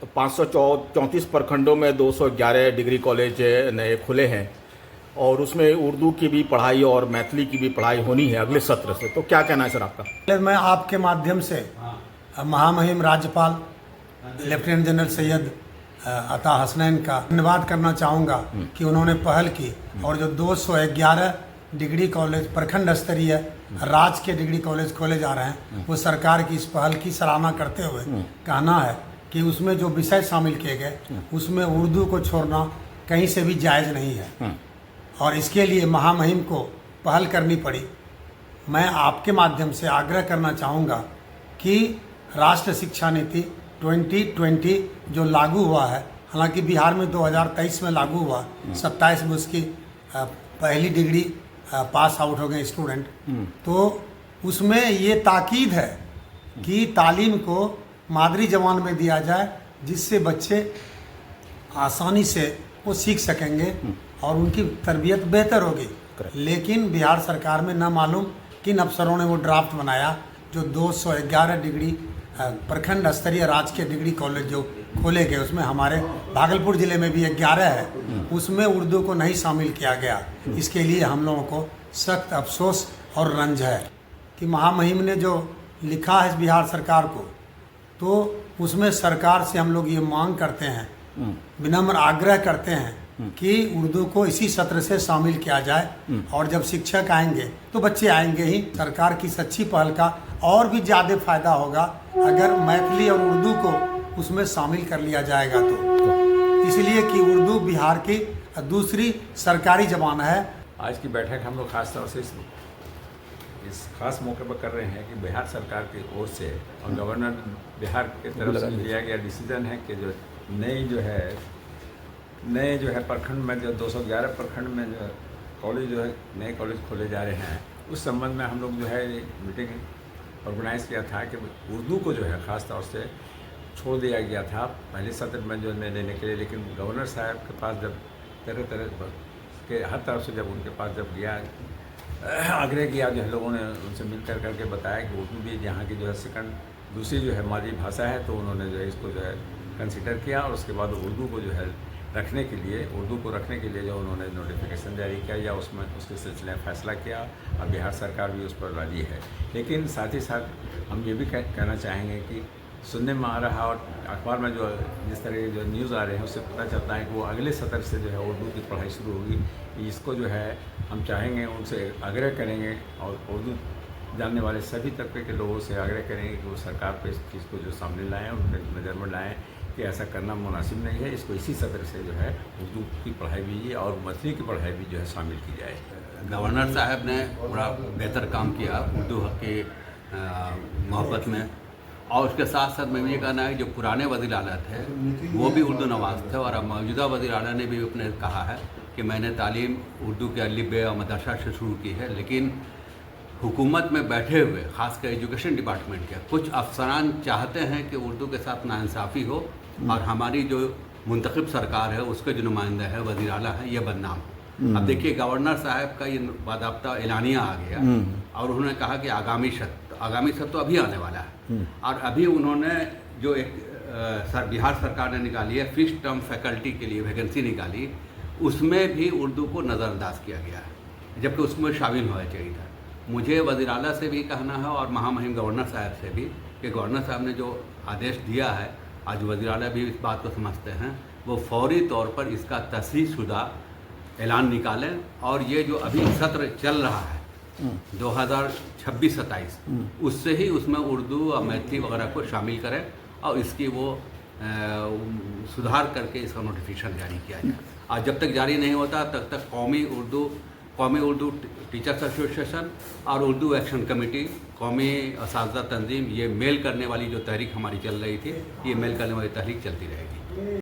534 प्रखंडों में 211 degree college नए खुले हैं और उसमें उर्दू की भी पढ़ाई और मैथिली की भी पढ़ाई होनी है अगले सत्र से। तो क्या कहना है सर आपका? मैं आपके माध्यम से महामहिम राज्यपाल लेफ्टिनेंट जनरल सैयद अता हसनैन का धन्यवाद करना चाहूँगा कि उन्होंने पहल की और जो 211 डिग्री कॉलेज प्रखंड स्तरीय राज्य के डिग्री कॉलेज खोले जा रहे हैं, वो सरकार की इस पहल की सराहना करते हुए कहना है कि उसमें जो विषय शामिल किए गए उसमें उर्दू को छोड़ना कहीं से भी जायज़ नहीं है और इसके लिए महामहिम को पहल करनी पड़ी। मैं आपके माध्यम से आग्रह करना चाहूँगा कि राष्ट्रीय शिक्षा नीति 2020 जो लागू हुआ है, हालांकि बिहार में 2023 में लागू हुआ, 27 में उसकी पहली डिग्री पास आउट हो गए स्टूडेंट, तो उसमें ये ताकीद है कि तालीम को मादरी ज़बान में दिया जाए जिससे बच्चे आसानी से वो सीख सकेंगे और उनकी तरबियत बेहतर होगी। लेकिन बिहार सरकार में न मालूम किन अफसरों ने वो ड्राफ्ट बनाया जो 211 डिग्री प्रखंड स्तरीय राजकीय डिग्री कॉलेज जो खोले गए उसमें हमारे भागलपुर ज़िले में भी 11 है, उसमें उर्दू को नहीं शामिल किया गया। इसके लिए हम लोगों को सख्त अफसोस और रंज है कि महामहिम ने जो लिखा है बिहार सरकार को, तो उसमें सरकार से हम लोग ये मांग करते हैं, विनम्र आग्रह करते हैं कि उर्दू को इसी सत्र से शामिल किया जाए और जब शिक्षक आएंगे तो बच्चे आएंगे ही। सरकार की सच्ची पहल का और भी ज़्यादा फायदा होगा अगर मैथिली और उर्दू को उसमें शामिल कर लिया जाएगा तो इसलिए कि उर्दू बिहार की दूसरी सरकारी ज़बान है। आज की बैठक हम लोग खास तौर से इस खास मौके पर कर रहे हैं कि बिहार सरकार की ओर से और गवर्नर बिहार की तरफ से लिया गया डिसीजन है कि जो नए जो है प्रखंड में जो 211 प्रखंड में जो कॉलेज जो है नए कॉलेज खोले जा रहे हैं, उस संबंध में हम लोग जो है मीटिंग ऑर्गेनाइज़ किया था कि उर्दू को जो है ख़ास तौर से छोड़ दिया गया था पहले सत्र में जो निर्णय लेने के लिए, लेकिन गवर्नर साहब के पास जब तरह के हर तरफ से जब उनके पास जब गया आग्रह किया, जो है लोगों ने उनसे मिल करके बताया कि उर्दू भी यहाँ की जो है सेकंड दूसरी जो है मादरी भाषा है, तो उन्होंने जो है इसको जो है कंसिडर किया और उसके बाद उर्दू को जो है रखने के लिए जो उन्होंने नोटिफिकेशन जारी किया या उसमें उसके सिलसिले में फैसला किया और बिहार सरकार भी उस पर राजी है। लेकिन साथ ही साथ हम ये भी कहना चाहेंगे कि सुनने में आ रहा और अखबार में जो जिस तरह के जो न्यूज़ आ रहे हैं उससे पता चलता है कि वो अगले सत्र से जो है उर्दू की पढ़ाई शुरू होगी। इसको जो है हम चाहेंगे, उनसे आग्रह करेंगे और उर्दू जानने वाले सभी तबके के लोगों से आग्रह करेंगे कि वो सरकार पर इस चीज़ को जो सामने लाएँ और उनके नज़र में लाएँ कि ऐसा करना मुनासिब नहीं है। इसको इसी सत्र से जो है उर्दू की पढ़ाई भी और मैथिली की पढ़ाई भी जो है शामिल की जाए। गवर्नर साहब ने बड़ा बेहतर काम किया उर्दू के मोहब्बत में, और उसके साथ साथ मैं ये कहना है जो पुराने वज़ीर आला थे वो भी उर्दू नवाज थे और अब मौजूदा वज़ीर आला ने भी अपने कहा है कि मैंने तालीम उर्दू के अलिफ बे और मदरसा से शुरू की है। लेकिन हुकूमत में बैठे हुए ख़ासकर एजुकेशन डिपार्टमेंट के कुछ अफसरान चाहते हैं कि उर्दू के साथ नाइंसाफ़ी हो और हमारी जो मुंतखब सरकार है उसके जो नुमाइंदा है वज़ीर आला है ये बदनाम हो। अब देखिए गवर्नर साहब का ये बाज़ाब्ता एलानिया आ गया और उन्होंने कहा कि आगामी सत्र तो अभी आने वाला है और अभी उन्होंने जो एक बिहार सरकार ने निकाली है फिक्स्ड टर्म फैकल्टी के लिए वैकेंसी निकाली, उसमें भी उर्दू को नज़रअंदाज किया गया है जबकि उसमें शामिल होना चाहिए था। मुझे वज़ीर आला से भी कहना है और महामहिम गवर्नर साहब से भी कि गवर्नर साहब ने जो आदेश दिया है, आज वज़ीर आला भी इस बात को समझते हैं, वो फौरी तौर पर इसका तस्दीक़शुदा ऐलान निकालें और ये जो अभी सत्र चल रहा है 2026-27 उससे ही उसमें उर्दू और मैथिली वगैरह को शामिल करें और इसकी वो सुधार करके इसका नोटिफिकेशन जारी किया जाए। और जब तक जारी नहीं होता तब तक कौमी उर्दू टीचर्स एसोसिएशन और उर्दू एक्शन कमेटी, कौमी असातिज़ा तंजीम, ये मेल करने वाली जो तहरीक हमारी चल रही थी, ये मेल करने वाली तहरीक चलती रहेगी।